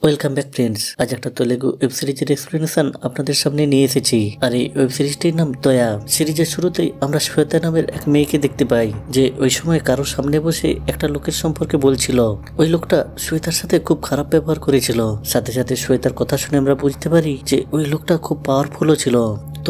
Welcome back friends. আজ একটা Telugu web সিরিজের এক্সপ্লেনেশন আপনাদের সামনে নিয়ে এসেছি। আর এই ওয়েব সিরিজটির নাম দয়া। সিরিজের শুরুতেই আমরা শ্বেতা নামের এক মেয়েকে দেখতে পাই, যে ওই সময় কারোর সামনে বসে একটা লোকের সম্পর্কে বলছিল। ওই লোকটা শ্বেতার সাথে খুব খারাপ ব্যবহার করেছিল। সাথে সাথে শ্বেতার কথা শুনে আমরা বুঝতে পারি যে ওই লোকটা খুব পাওয়ারফুলও ছিল।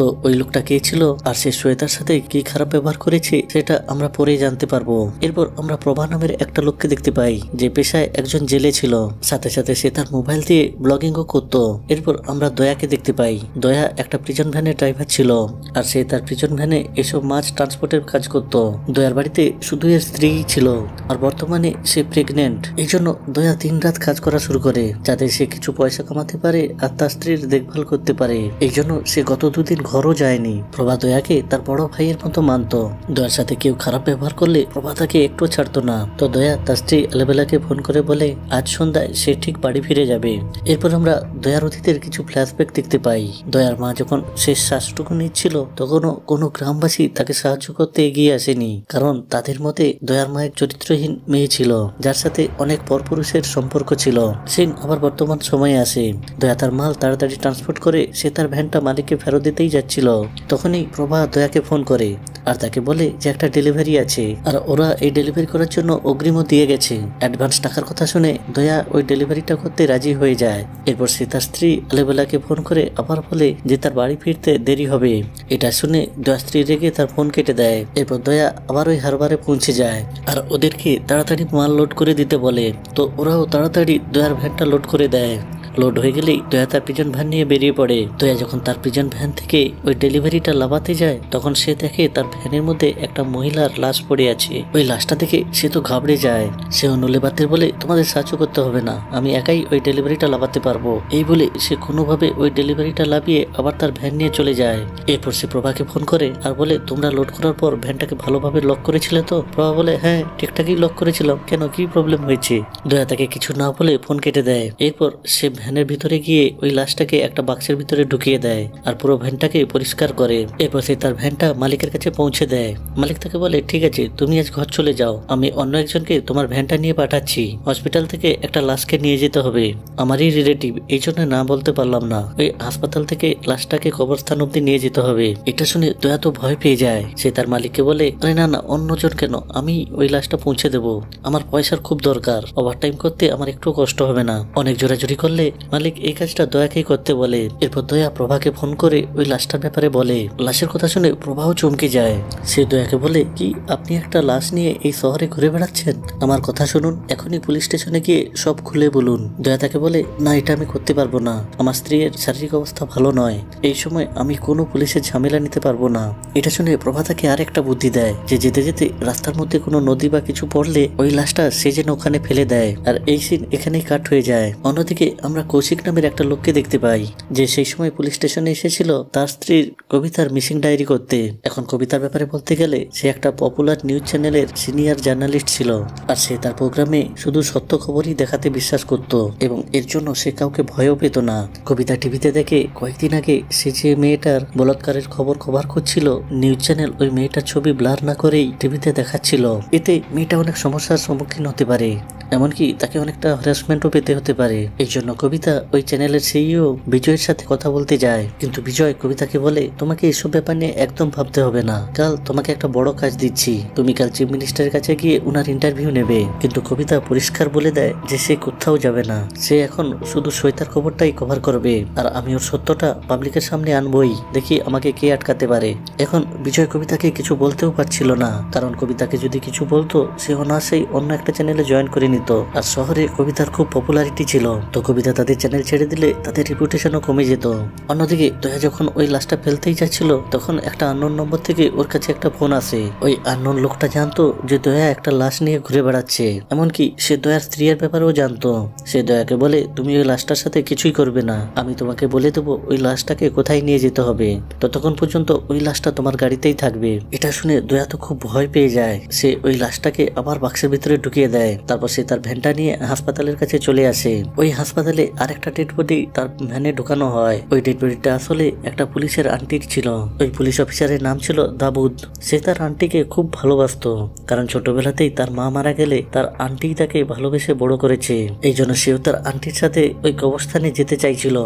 তো ওই লোকটা কে ছিল আর সে শ্বেতার সাথে কি খারাপ ব্যবহার করেছে সেটা আমরা পরে জানতে পারবো। এরপর আমরা প্রভা নামের একটা লোককে দেখতে পাই, যে পেশায় একজন জেলে ছিল। সাথে সাথে সে তার মোবাইল দিয়ে ব্লগিংও করতো। এরপর আমরা দয়াকে দেখতে পাই। দয়া একটা প্রিজন ভ্যানের ড্রাইভার ছিল, আর সে তার প্রিজন ভ্যানে এসব মাছ ট্রান্সপোর্টের কাজ করত। দয়ার বাড়িতে শুধু এর স্ত্রী ছিল, আর বর্তমানে সে প্রেগনেন্ট। এই জন্য দয়া দিন রাত কাজ করা শুরু করে, যাতে সে কিছু পয়সা কামাতে পারে আর তার স্ত্রীর দেখভাল করতে পারে। এই জন্য সে গত দুদিন ঘরও যায়নি। প্রভা দয়াকে তার বড় ভাইয়ের মতো মানত। দয়ার সাথে কেউ খারাপ ব্যবহার করলে প্রভা তাকে একটু ছাড়তো না। তো দয়া তার স্ত্রী আলেবেলাকে ফোন করে বলে আজ সন্ধ্যায় সে ঠিক বাড়ি ফিরে যাবে। এরপর আমরা দয়ার অতীতের কিছু ফ্ল্যাশব্যাক দেখতে পাই। দয়ার মা যখন শেষ শ্বাসটুকু নিচ্ছিল, তখনও কোনো গ্রামবাসী তাকে সাহায্য করতে এগিয়ে আসেনি, কারণ তাদের মতে দয়ার মা এক চরিত্রহীন মেয়ে ছিল, যার সাথে অনেক পরপুরুষের সম্পর্ক ছিল। সিন আবার বর্তমান সময়ে আসে। দয়া তার মাল তাড়াতাড়ি ট্রান্সপোর্ট করে সে তার ভ্যানটা মালিককে ফেরত দিতেই যাচ্ছিল। তখনই প্রভা দয়াকে ফোন করে আর তাকে বলে যে একটা ডেলিভারি আছে, আর ওরা এই ডেলিভারি করার জন্য অগ্রিমও দিয়ে গেছে। অ্যাডভান্স টাকার কথা শুনে দয়া ওই ডেলিভারিটা করতে রাজি হয়ে যায়। এরপর সে তার স্ত্রী আলেবেলাকে ফোন করে আবার বলে যে তার বাড়ি ফিরতে দেরি হবে। এটা শুনে দয়া স্ত্রী রেগে তার ফোন কেটে দেয়। এরপর দয়া আবার ওই হারবারে পৌঁছে যায় আর ওদেরকে তাড়াতাড়ি মাল লোড করে দিতে বলে। তো ওরাও তাড়াতাড়ি দয়ার ভ্যানটা লোড করে দেয়। লোড হয়ে গেলেই দয়া তার প্রিজন ভ্যান নিয়ে বেরিয়ে পড়ে। দয়া যখন তার প্রিজন ভ্যান থেকে ওই ডেলিভারিটা লাভাতে যায়, তখন সে দেখে তার ভ্যানের মধ্যে একটা মহিলার লাশ পড়ে আছে। ওই লাশটা দেখে সে তো ঘাবড়ে যায়। সে অন্য লেবারদের বলে তোমাদের সাহায্য করতে হবে না, আমি একাই ওই ডেলিভারিটা লাভাতে পারবো। এই বলে সে কোনোভাবে ওই ডেলিভারিটা লাভিয়ে আবার তার ভ্যান নিয়ে চলে যায়। এরপর সে প্রভাকে ফোন করে আর বলে তোমরা লোড করার পর ভ্যানটাকে ভালোভাবে লক করেছিলে তো? প্রভা বলে হ্যাঁ, ঠিকঠাকই লক করেছিলাম, কেন কি প্রবলেম হয়েছে? দয়া তাকে কিছু না বলে ফোন কেটে দেয়। এরপর সে ভ্যানের ভিতরে গিয়ে ওই লাশটাকে একটা বাক্সের ভিতরে ঢুকিয়ে দেয় আর পুরো ভ্যানটাকে পরিষ্কার করে। এরপর সে তার ভ্যানটা মালিকের কাছে পৌঁছে দেয়। মালিক তাকে বলে ঠিক আছে, তুমি আজ ঘর চলে যাও, আমি অন্য একজনকে তোমার ভ্যানটা নিয়ে পাঠাচ্ছি। হসপিটাল থেকে একটা লাশকে নিয়ে যেতে হবে, আমারই রিলেটিভ, এই জন্য না বলতে পারলাম না। ওই হাসপাতাল থেকে লাশটাকে কবরস্থান অব্দি নিয়ে যেতে হবে। এটা শুনে দয়া তো ভয় পেয়ে যায়। সে তার মালিককে বলে আরে না না, অন্যজন কেন, আমি ওই লাশটা পৌঁছে দেবো, আমার পয়সার খুব দরকার, ওভারটাইম করতে আমার একটু কষ্ট হবে না। অনেক জোরাজুরি করলে মালিক এই কাজটা দয়াকেই করতে বলে। এরপর দয়া প্রভাকে ফোন করে ওই লাশটার ব্যাপারে বলে। লাশের কথা শুনে প্রভাও চমকে যায়। সে দয়াকে বলে কি আপনি একটা লাশ নিয়ে এই শহরে ঘুরে বেড়াচ্ছেন? আমার কথা শুনুন, এখনই পুলিশ স্টেশনে গিয়ে সব খুলে বলুন। দয়া তাকে বলে না, এটা আমি করতে পারবো না, আমার স্ত্রীর শারীরিক অবস্থা ভালো নয়, এই সময় আমি কোনো পুলিশের ঝামেলা নিতে পারবো না। এটা শুনে প্রভা তাকে আর একটা বুদ্ধি দেয়, যে যেতে যেতে রাস্তার মধ্যে কোনো নদী বা কিছু পড়লে ওই লাশটা সে যেন ওখানে ফেলে দেয়। আর এই সিন এখানেই কাট হয়ে যায়। অন্যদিকে আমরা কৌশিক নামের একটা লোককে দেখতে পাই, যে সেই সময় পুলিশ স্টেশনে এসেছিল তার স্ত্রীর কবিতার মিসিং ডায়েরি করতে। এখন কবিতার ব্যাপারে বলতে গেলে সে একটা পপুলার নিউজ চ্যানেলের সিনিয়র জার্নালিস্ট ছিল, আর সে তার প্রোগ্রামে শুধু সত্য খবরই দেখাতে বিশ্বাস করত, এবং এর জন্য সে কাউকে ভয়ও পেত না। কবিতা টিভিতে দেখে কয়েকদিন আগে সে যে মেয়েটার বলাৎকারের খবর কভার করছিল, নিউজ চ্যানেল ওই মেয়েটার ছবি ব্লার না করেই টিভিতে দেখাচ্ছিল। এতে মেয়েটা অনেক সমস্যার সম্মুখীন হতে পারে, এমনকি তাকে অনেকটা হ্যারাসমেন্টও পেতে হতে পারে। এই জন্য কবিতা ওই চ্যানেলের সিইও বিজয়ের সাথে কথা বলতে যায়, কিন্তু বিজয় কবিতাকে বলে তোমাকে এসব ব্যাপার নিয়ে একদম ভাবতে হবে না, কাল তোমাকে একটা বড় কাজ দিচ্ছি, তুমি কাল চিফ মিনিস্টারের কাছে গিয়ে উনার ইন্টারভিউ নেবে। কিন্তু কবিতা পরিষ্কার বলে দেয় যে সে কোথাও যাবে না, সে এখন শুধু শ্বেতার খবরটাই কভার করবে, আর আমি ওর সত্যটা পাবলিকের সামনে আনবই, দেখি আমাকে কে আটকাতে পারে। এখন বিজয় কবিতাকে কিছু বলতেও পারছিল না, কারণ কবিতাকে যদি কিছু বলতো সে অনায়াসেই অন্য একটা চ্যানেলে জয়েন করে নিত, আর শহরে কবিতার খুব পপুলারিটি ছিল। তো কবিতা তাদের চ্যানেল ছেড়ে দিলে তাদের রেপুটেশনও কমে যেত। অন্যদিকে দয়া যখন ওই লাশটা ফেলতেই যাচ্ছিল, তখন একটা আননোন নম্বর থেকে ওর কাছে একটা ফোন আসে। ওই আননোন লোকটা জানতো যে দয়া একটা লাশ নিয়ে ঘুরে বেড়াচ্ছে, এমনকি সে দয়ার স্ত্রীর ব্যাপারেও জানতো। সে দয়াকে বলে তুমি ওই লাশটার সাথে কিছুই করবে না, আমি তোমাকে বলে দেবো ওই লাশটাকে কোথায় নিয়ে যেতে হবে, ততক্ষণ পর্যন্ত ওই লাশটা তোমার গাড়িতেই থাকবে। এটা শুনে দয়া তো খুব ভয় পেয়ে যায়। সে ওই লাশটাকে আবার বাক্সের ভিতরে ঢুকিয়ে দেয়। তারপর সে তার ভ্যানটা নিয়ে হাসপাতালের কাছে চলে আসে। ওই হাসপাতালে আরেকটা ডেড বডি তার ভ্যানে ঢোকানো হয়। ওই ডেড বডিটা আসলে একটা পুলিশের আন্টির ছিল। ওই পুলিশ অফিসারের নাম ছিল দাবুদ। সে তার আন্টিকে খুব ভালোবাসতো, কারণ ছোটবেলাতেই তার মা মারা গেলে তার আন্টি তাকে ভালোবেসে বড় করেছে। এই জন্য সেও তার আন্টির সাথে ওই কবরস্থানে যেতে চাইছিল।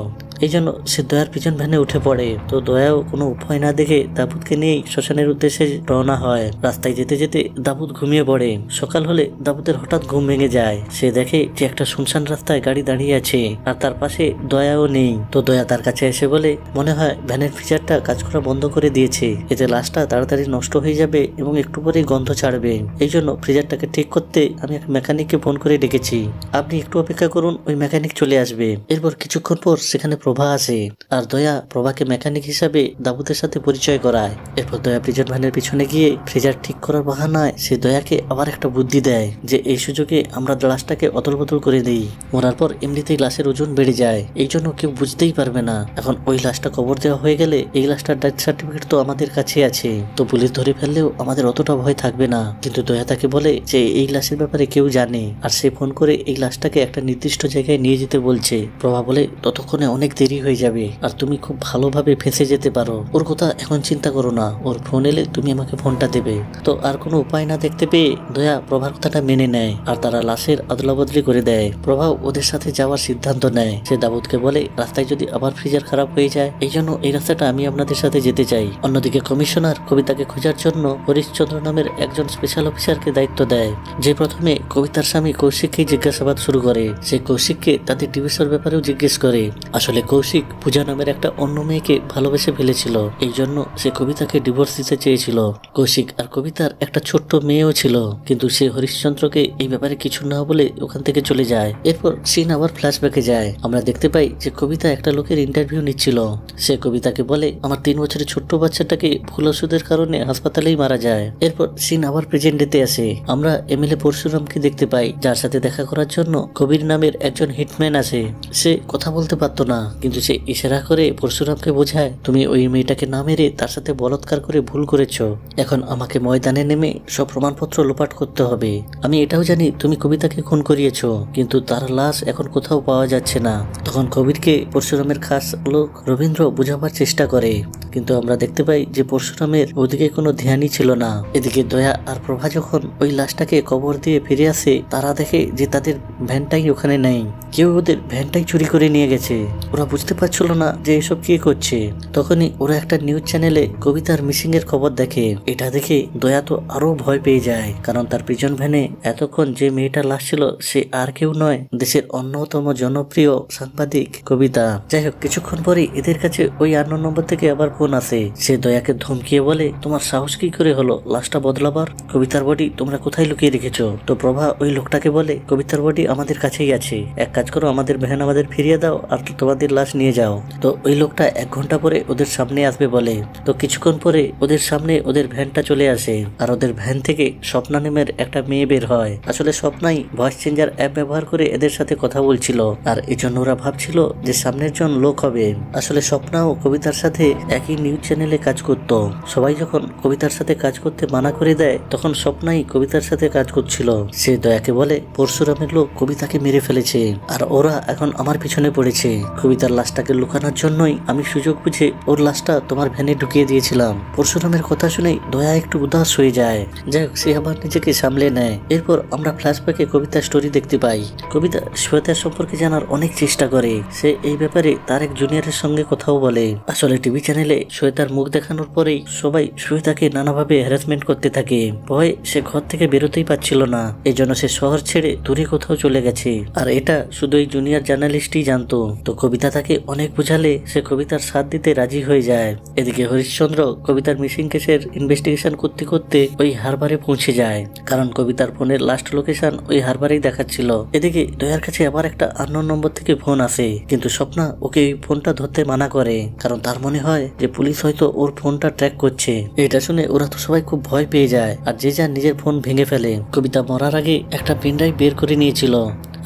এই জন্য সে দয়ার পিছন ভ্যানে উঠে পড়ে। তো দয়াও কোনো উপায় না দেখে দাবুদকে নিয়ে শ্মশানের উদ্দেশ্যে রওনা হয়। রাস্তায় যেতে যেতে দাবুদ ঘুমিয়ে পড়ে। সকাল হলে দাবুদের হঠাৎ ঘুম ভেঙে যায়। সে দেখে যে একটা শুনশান রাস্তায় গাড়ি দাঁড়িয়ে আছে আর তার পাশে দয়াও নেই। তো দয়া তার কাছে এসে বলে, মনে হয় ভ্যানের ফিচারটা কাজ করা বন্ধ করে দিয়েছে, এতে লাশটা তাড়াতাড়ি নষ্ট হয়ে যাবে এবং একটু পরেই গন্ধ ছাড়বে। এই জন্য ফ্রিজারটাকে ঠিক করতে আমি এক মেকানিককে ফোন করে ডেকেছি। আপনি একটু অপেক্ষা করুন, ওই মেকানিক চলে আসবে। এরপর কিছুক্ষণ পর সেখানে প্রভা আসে আর দয়া প্রভাকে মেকানিক হিসাবে দাবুদের সাথে পরিচয় করায়। এরপর দয়া প্রিজন ভ্যানের পিছনে গিয়ে ফ্রিজার ঠিক করার বাহানায় সে দয়াকে আবার একটা বুদ্ধি দেয় যে এই সুযোগে আমরা লাশটাকে অদল বদল করে দিই। মরার পর এমনিতেই লাশের ওজন বেড়ে যায়, এই জন্য কেউ বুঝতেই পারবে না। এখন ওই লাশটা কবর দেওয়া হয়ে গেলে এই লাশটার ডেথ সার্টিফিকেট তো আমাদের কাছে আছে, তো পুলিশ ধরে ফেললেও আমাদের অতটা ভয় থাকবে না। কিন্তু দয়া তাকে বলে যে এই লাশের ব্যাপারে কেউ জানে আর সে ফোন করে এই লাশটাকে একটা নির্দিষ্ট জায়গায় নিয়ে যেতে বলছে। প্রভা বলে ততক্ষণে অনেক দেরি হয়ে যাবে আর তুমি খুব ভালোভাবে ফেঁসে যেতে পারো। ওর কথা এখন চিন্তা করো না, ওর ফোন এলে তুমি আমাকে ফোনটা দেবে। তো আর কোনো উপায় না দেখতে পেয়ে দয়া প্রভার কথাটা মেনে নেয় আর তারা লাশের আদলা বদলি করে দেয়। প্রভাও ওদের সাথে যাওয়ার সিদ্ধান্ত নেয়। সে দাবুদকে বলে রাস্তায় যদি আবার ফ্রিজার খারাপ হয়ে যায়, এই জন্য এই রাস্তাটা আমি আপনাদের সাথে যেতে চাই। অন্যদিকে কমিশনার কবিতাকে খোঁজার জন্য হরিশচন্দ্র নামের একজন স্পেশাল অফিসারকে দায়িত্ব দেয়, যে প্রথমে কবিতার স্বামী কৌশিককে জিজ্ঞাসাবাদ শুরু করে। সে কৌশিককে তাদের ডিভোর্সের ব্যাপারেও জিজ্ঞেস করে। আসলে কৌশিক পূজা নামের একটা অন্য মেয়েকে ভালোবেসে ফেলেছিল, এই জন্য সে কবিতাকে ডিভোর্স দিতে চেয়েছিল। কৌশিক আর কবিতার একটা ছোট্ট মেয়েও ছিল, কিন্তু সে হরিশচন্দ্রকে এই ব্যাপারে কিছু না বলে ওখান থেকে চলে যায়। এরপর সিন আবার ফ্ল্যাশব্যাকে যায়। আমরা দেখতে পাই যে কবিতা একটা লোকের ইন্টারভিউ নিচ্ছিল। সে কবিতাকে বলে আমার 3 বছরের ছোট্ট বাচ্চাটাকে ভুল ওষুধের কারণে হাসপাতালেই মারা যায়। এরপর সিন আবার প্রেজেন্ট ডেতে আসে। আমরা এমএলএ পরশুরামকে দেখতে পাই, যার সাথে দেখা করার জন্য কবির নামের একজন হিটম্যান আসে। সে কথা বলতে পারতো না, কিন্তু সে ইশারা করে পরশুরামকে বোঝায় তুমি ওই মেয়েটাকে না মেরে তার সাথে বলাৎকার করে ভুল করেছো। এখন আমাকে ময়দানে নেমে সব প্রমাণপত্র লোপাট করতে হবে। আমি এটাও জানি তুমি কবিতাকে খুন করিয়েছো, কিন্তু তার লাশ এখন কোথাও পাওয়া যাচ্ছে না। তখন কবিরকে পরশুরামের খাস লোক রবীন্দ্র বোঝাবার চেষ্টা করে, কিন্তু আমরা দেখতে পাই যে পরশুরামের ওদিকে কোনো ধ্যানই ছিল না। এদিকে দয়া আর প্রভা যখন ওই লাশটাকে কবর দিয়ে ফিরে আসে, তারা দেখে যে তাদের ভ্যানটাই ওখানে নেই, কেউ ওদের ভ্যানটাই চুরি করে নিয়ে গেছে। ওরা বুঝতে পারছিল না যে এসব কি করছে। তখনই ওরা একটা নিউজ চ্যানেলে কবিতার মিসিং এর খবর দেখে। এটা দেখে দয়া তো আরো ভয় পেয়ে যায়, কারণ তার প্রিজন ভ্যানে এতক্ষণ যে মেয়েটা লাশ ছিল সে আর কেউ নয়, দেশের অন্যতম জনপ্রিয় সাংবাদিক কবিতা। যাই হোক, কিছুক্ষণ পরে এদের কাছে ওই 8 নম্বর থেকে আবার ফোন আসে। সে দয়াকে ধমকিয়ে বলে তোমার সাহস কি করে হলো লাশটা বদলাবার? কবিতার বডি তোমরা কোথায় লুকিয়ে রেখেছো? তো প্রভা ওই লোকটাকে বলে কবিতার বডি আমাদের কাছেই আছে, এক কাজ করো আমাদের ভ্যান আমাদের ফিরিয়ে দাও আর তোমাদের লাশ নিয়ে যাও। তো ওই লোকটা 1 ঘন্টা পরে ওদের সামনে আসবে বলে। তো কিছুক্ষণ পরে ওদের সামনে ওদের ভ্যানটা চলে আসে আর ওদের ভ্যান থেকে স্বপ্না নামের একটা মেয়ে বের হয়। আসলে স্বপ্নাই ভয়েস চেঞ্জার অ্যাপ ব্যবহার করে এদের সাথে কথা বলছিল, আর এই জন্য ওরা ভাবছিল যে সামনের জন লোক হবে। আসলে স্বপ্নাও কবিতার সাথে একই নিউজ চ্যানেলে কাজ করত। সবাই যখন কবিতার সাথে কাজ করতে মানা করে দেয়, তখন স্বপ্নাই কবিতার সাথে কাজ করছিল। সে দয়াকে বলে পরশুরামের লোক কবিতাকে মেরে ফেলেছে আর ওরা এখন আমার পিছনে পড়েছে। কবিতার লাশটাকে লুকানোর জন্যই আমি সুযোগ বুঝে ওর লাশটা তোমার ভ্যানে ঢুকিয়ে দিয়েছিলাম। পরশুরামের কথা শুনে দয়া একটু উদাস হয়ে যায়। যাই হোক, সে আবার নিজেকে সামলে নেয়। এরপর আমরা ফ্ল্যাশব্যাকে কবিতার স্টোরি দেখতে পাই। কবিতা শ্বেতার সম্পর্কে জানার অনেক চেষ্টা করে। সে এই ব্যাপারে তার এক জুনিয়রের সঙ্গে কথাও বলে। আসলে টিভি চ্যানেলে শ্বেতার মুখ দেখানোর পরেই সবাই শ্বেতাকে নানাভাবে হ্যারাসমেন্ট করতে থাকে। ভয়ে সে ঘর থেকে বেরোতেই পারছিল না, এই জন্য সে শহর ছেড়ে দূরে কোথাও চলে গেছে। আর এটা শুধু এই জুনিয়র জার্নালিস্টই জানতো। তো কবিতা তাকে অনেক বুঝালে সে কবিতার সাথ দিতে রাজি হয়ে যায়। এদিকে হরিশচন্দ্র কবিতার মিসিং কেসের ইনভেস্টিগেশন করতে করতে ওই হারবারে পৌঁছে যায়, কারণ কবিতার ফোনের লাস্ট লোকেশন ওই হারবারেই দেখাচ্ছিল। এদিকে দয়ার কাছে আবার একটা আননোন নম্বর থেকে ফোন আসে, কিন্তু স্বপ্না ওকে ওই ফোনটা ধরতে মানা করে, কারণ তার মনে হয় যে পুলিশ হয়তো ওর ফোনটা ট্র্যাক করছে। এটা শুনে ওরা তো সবাই খুব ভয় পেয়ে যায় আর যে যার নিজের ফোন ভেঙে ফেলে। কবিতা মরার আগে একটা পেনড্রাইভ বের করে নিয়েছিল,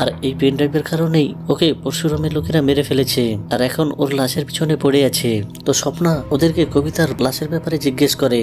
আর এই পেন ড্রাইভের কারণেই ওকে পরশুরামের লোকেরা মেরে ফেলেছে আর এখন ওর লাশের পিছনে পড়ে আছে। তো স্বপ্না ওদেরকে কবিতার লাশের ব্যাপারে জিজ্ঞেস করে,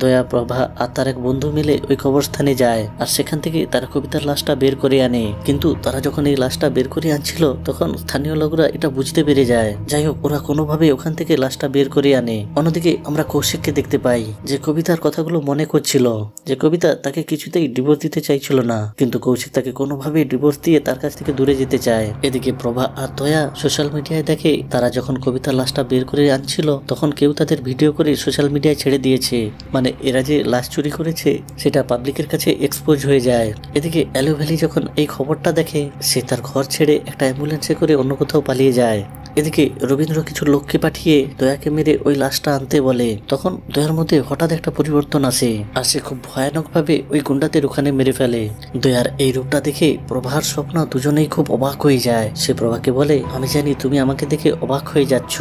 দয়া, প্রভা আর তার এক বন্ধু মিলে ওই কবরস্থানে যায় আর সেখান থেকে তারা কবিতার লাশটা বের করে আনে। কিন্তু তারা যখন এই লাশটা বের করে আনছিল তখন স্থানীয় লোকরা এটা বুঝতে পেরে যায়। যাই হোক, ওরা কোনোভাবে ওখান থেকে লাশটা বের করে আনে। অন্যদিকে আমরা কৌশিককে দেখতে পাই যে কবিতার কথাগুলো মনে করছিল, যে কবিতা তাকে কিছুতেই ডিভোর্স দিতে চাইছিল না, কিন্তু কৌশিক তাকে কোনোভাবে ডিভোর্স দিয়ে তার কাছ থেকে দূরে যেতে চায়। এদিকে প্রভা আর দয়া সোশ্যাল মিডিয়ায় দেখে তারা যখন কবিতার লাশটা বের করে আনছিল তখন কেউ তাদের ভিডিও করে সোশ্যাল মিডিয়ায় ছেড়ে দিয়েছে। মানে এরা যে লাশ চুরি করেছে সেটা পাবলিকের কাছে এক্সপোজ হয়ে যায়। এদিকে অ্যালু ভ্যালি যখন এই খবরটা দেখে সে তার ঘর ছেড়ে একটা অ্যাম্বুলেন্সে করে অন্য কোথাও পালিয়ে যায়। এদিকে রবীন্দ্র কিছু লোককে পাঠিয়ে দয়াকে মেরে ওই লাশটা আনতে বলে। তখন দয়ার মধ্যে হঠাৎ একটা পরিবর্তন আসে আর সে খুব ভয়ানক ভাবে ওই গুন্ডাদের ওখানে মেরে ফেলে। দয়ার এই রূপটা দেখে প্রভার স্বপ্ন দুজনেই খুব অবাক হয়ে যায়। সে প্রভাকে বলে, আমি জানি তুমি আমাকে দেখে অবাক হয়ে যাচ্ছ,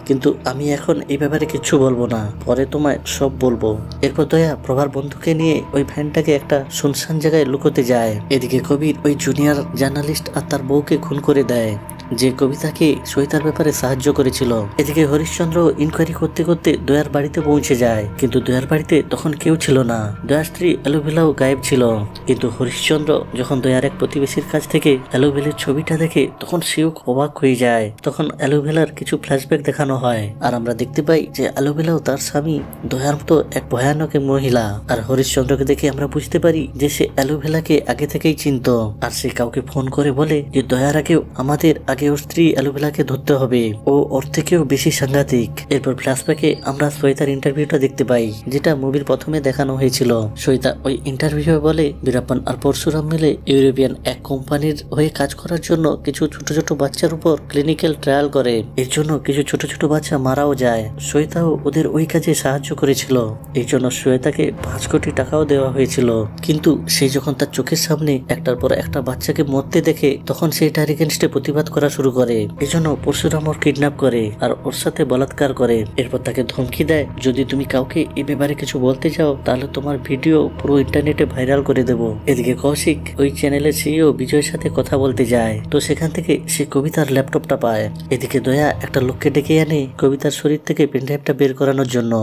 কিন্তু আমি এখন এই ব্যাপারে কিছু বলবো না, পরে তোমায় সব বলবো। এরপর দয়া প্রভার বন্ধুকে নিয়ে ওই ভ্যানটাকে একটা শুনশান জায়গায় লুকোতে যায়। এদিকে কবির ওই জুনিয়র জার্নালিস্ট আর তার বউকে খুন করে দেয়, যে কবিতাকে সইতার ব্যাপারে সাহায্য করেছিল। এদিকে হরিশ্চন্দ্র ইনকোয়ারি করতে করতে দয়ার বাড়িতে পৌঁছে যায়, কিন্তু দয়ার বাড়িতে তখন কেউ ছিল না। দয়ার স্ত্রী অ্যালোভেলাও গায়েব ছিল। কিন্তু হরিশ্চন্দ্র যখন দয়ার এক প্রতিবেশীর কাছ থেকে অ্যালোভেলার ছবিটা দেখে তখন সেও অবাক হয়ে যায়। তখন অ্যালোভেলার কিছু ফ্ল্যাশব্যাক দেখানো হয় আর আমরা দেখতে পাই যে অ্যালোভেলাও তার স্বামী দয়ার মতো এক ভয়ানক মহিলা। আর হরিশ্চন্দ্রকে দেখে আমরা বুঝতে পারি যে সে অ্যালোভেলাকে আগে থেকেই চিনত আর সে কাউকে ফোন করে বলে যে দয়ার আগেও আমাদের আগে ওর স্ত্রী অ্যালোভেলাকে ধরতে হবে, ও ওর থেকেও বেশি সাংঘাতিক। এরপর ফ্ল্যাশব্যাকে আমরা শ্বেতার ইন্টারভিউটা দেখতে পাই, যেটা মুভির প্রথমে দেখানো হয়েছিল। শ্বেতা ওই ইন্টারভিউ বলে বীরাপ্পান আর পরশুরাম মিলে ইউরোপিয়ান এক কোম্পানির হয়ে কাজ করার জন্য কিছু ছোট ছোট বাচ্চার উপর ক্লিনিক্যাল ট্রায়াল করে, এর জন্য কিছু ছোট ছোট বাচ্চা মারাও যায়। শ্বেতাও ওদের ওই কাজে সাহায্য করেছিল, এই জন্য শ্বেতাকে 5 কোটি টাকাও দেওয়া হয়েছিল। কিন্তু সে যখন তার চোখের সামনে একটার পর একটা বাচ্চাকে মরতে দেখে তখন সে এটার এগেনস্টে প্রতিবাদ করা শুরু করে। এজন্য পরশুরাম ওর কিডন্যাপ করে আর ওর সাথে বলাৎকার করে। এরপর তাকে ধমকি দেয়, যদি তুমি কাউকে এই ব্যাপারে কিছু বলতে চাও তাহলে তোমার ভিডিও পুরো ইন্টারনেটে ভাইরাল করে দেব। এদিকে কৌশিক ওই চ্যানেলের সিইও বিজয়ের সাথে কথা বলতে যায়, তো সেখান থেকে সে কবিতার ল্যাপটপটা পায়। এদিকে দয়া একটা লোককে ডেকে আনে কবিতার শরীর থেকে পেনড্রাইভটা বের করানোর জন্য,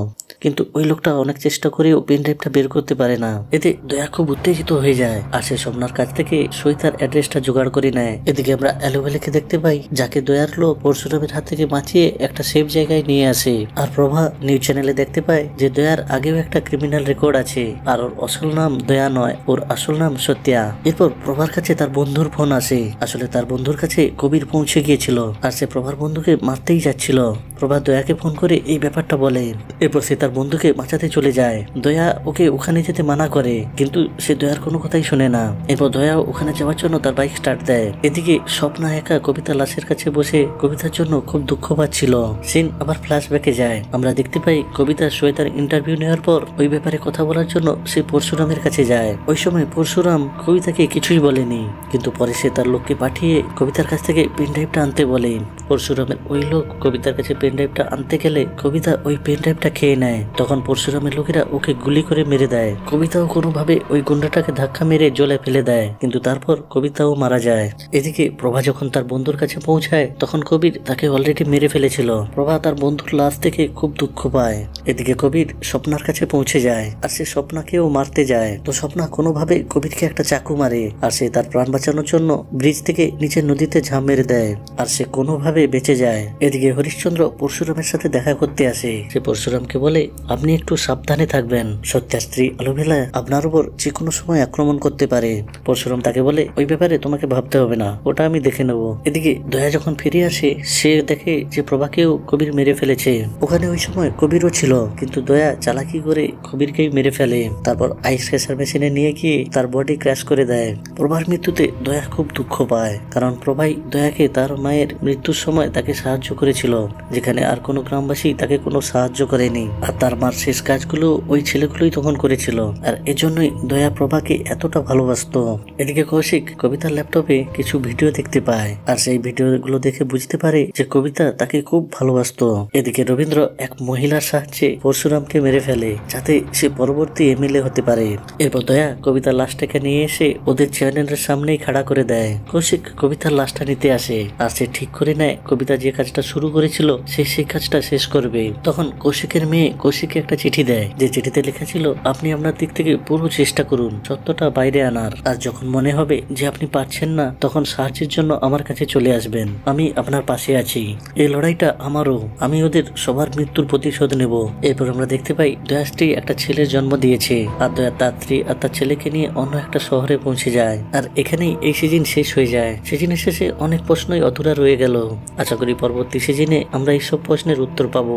কিন্তু ওই লোকটা অনেক চেষ্টা করেও পেনড্রাইভটা বের করতে পারে না। এতে দয়া খুব উত্তেজিত হয়ে যায় আর সে স্বপ্নার কাছ থেকে শ্বেতার অ্যাড্রেসটা জোগাড় করে নেয়। এদিকে আমরা অ্যালোভেলাকে দেখতে পাই, যাকে দয়ার লোক পরশুরামের হাত থেকে বাঁচিয়ে একটা সেফ জায়গায় নিয়ে আসে। আর প্রভা নিউজ চ্যানেলে দেখতে পায় যে দয়ার আগেও একটা ক্রিমিনাল রেকর্ড আছে আর ওর আসল নাম দয়া নয়, ওর আসল নাম সত্যা। এরপর প্রভার কাছে তার বন্ধুর ফোন আসে। আসলে তার বন্ধুর কাছে কবির পৌঁছে গিয়েছিল আর সে প্রভার বন্ধুকে মারতেই যাচ্ছিল। প্রভা দয়াকে ফোন করে এই ব্যাপারটা বলে। এরপর সে তার বন্ধুকে বাঁচাতে চলে যায়। দয়া ওকে ওখানে যেতে মানা করে, কিন্তু সে দয়ার কোনো কথাই শুনে না। এরপর দয়া ওখানে যাওয়ার জন্য তার বাইক স্টার্ট দেয়। এদিকে স্বপ্না একা কবিতা লাশের কাছে বসে কবিতার জন্য খুব দুঃখ পাচ্ছিল। সিন আবার ফ্ল্যাশব্যাকে যায়, আমরা দেখতে পাই কবিতা শ্বেতার ইন্টারভিউ নেওয়ার পর ওই ব্যাপারে কথা বলার জন্য সে পরশুরামের কাছে যায়। ওই সময় পরশুরাম কবিতাকে কিছুই বলেনি, কিন্তু পরে সে তার লোককে পাঠিয়ে কবিতার কাছ থেকে পেনড্রাইভটা আনতে বলে। পরশুরামের ওই লোক কবিতার কাছে পেনড্রাইভটা আনতে গেলে কবিতা ওই পেনড্রাইভটা খেয়ে নেয়। তখন পরশুরামের লোকেরা ওকে গুলি করে মেরে দেয়। কবিতাও কোনোভাবে ওই গুন্ডাটাকে ধাক্কা মেরে জলে ফেলে দেয়, কিন্তু তারপর কবিতাও মারা যায়। এদিকে প্রভা যখন তার বন্ধুর কাছে পৌঁছায় তখন কবির তাকে অলরেডি মেরে ফেলেছিল। প্রভা তার বন্ধুর লাশ থেকে খুব দুঃখ পায়। এদিকে কবির স্বপ্নার কাছে পৌঁছে যায় আর সে স্বপ্নাকেও মারতে যায়, তো স্বপ্না কোনোভাবে কবিরকে একটা চাকু মারে আর সে তার প্রাণ বাঁচানোর জন্য ব্রিজ থেকে নিচে নদীতে ঝাঁপ মেরে দেয় আর সে কোনোভাবে বেঁচে যায়। এদিকে হরিশ্চন্দ্র পরশুরামের সাথে দেখা করতে আসে। সে পরশুরামকে বলে, আপনি একটু সাবধানে থাকবেন, সত্যার স্ত্রী অলোভেলা আপনার উপর যে কোনো সময় আক্রমণ করতে পারে। পরশুরাম তাকে বলে, ওই ব্যাপারে তোমাকে ভাবতে হবে না, ওটা আমি দেখে নেব। এদিকে দয়া যখন ফিরে আসে সে দেখে যে প্রভাকেও কবির মেরে ফেলেছে। ওখানে ওই সময় কবিরও ছিল, কিন্তু দয়া চালাকি করে কবিরকেই মেরে ফেলে। তারপর আইস ক্র্যাশার মেশিনে নিয়ে গিয়ে তার বডি ক্র্যাশ করে দেয়। প্রভার মৃত্যুতে দয়া খুব দুঃখ পায়, কারণ প্রভাই দয়াকে তার মায়ের মৃত্যুর সময় তাকে সাহায্য করেছিল, যেখানে আর কোনো গ্রামবাসী তাকে কোনো সাহায্য করেনি। আর তার মার শেষ কাজগুলো ওই ছেলেগুলোই তখন করেছিল, আর এজন্যই দয়া প্রভাকে এতটা ভালোবাসতো। এদিকে কৌশিক কবিতার ল্যাপটপে কিছু ভিডিও দেখতে পায় আর সেই ভিডিওগুলো দেখে বুঝতে পারে যে কবিতা তাকে খুব ভালোবাসতো। এদিকে রবীন্দ্র এক মহিলার সাহায্যে পরশুরামকে মেরে ফেলে, যাতে সে পরবর্তী এমএলএ হতে পারে। এরপর দয়া কবিতার লাশটাকে নিয়ে এসে ওদের চ্যানেলের সামনেই খাড়া করে দেয়। কৌশিক কবিতার লাশটা নিতে আসে আর সে ঠিক করে নেয় ন্যায় কবিতা যে কাজটা শুরু করেছিল সে সেই কাজটা শেষ করবে। তখন কৌশিকের মেয়ে কৌশিককে একটা চিঠি দেয়, যে চিঠিতে লেখা ছিল আপনি আপনার দিক থেকে পুরো চেষ্টা করুন সত্যটা বাইরে আনার, আর যখন মনে হবে যে আপনি পারছেন না তখন সাহায্যের জন্য আমার কাছে চলে আসবেন, আমি আপনার পাশে আছি। এই লড়াইটা আমারও, আমি ওদের সবার মৃত্যুর প্রতিশোধ নেব। এরপর আমরা দেখতে পাই দয়া স্ত্রী একটা ছেলের জন্ম দিয়েছে, আর দয়া তার স্ত্রী আর তার ছেলেকে নিয়ে অন্য একটা শহরে পৌঁছে যায়। আর এখানেই এই সিজন শেষ হয়ে যায়। সিজনের শেষে অনেক প্রশ্নই অধুরা রয়ে গেল। আশা করি পরবর্তী সিজনে আমরা এইসব প্রশ্নের উত্তর পাবো।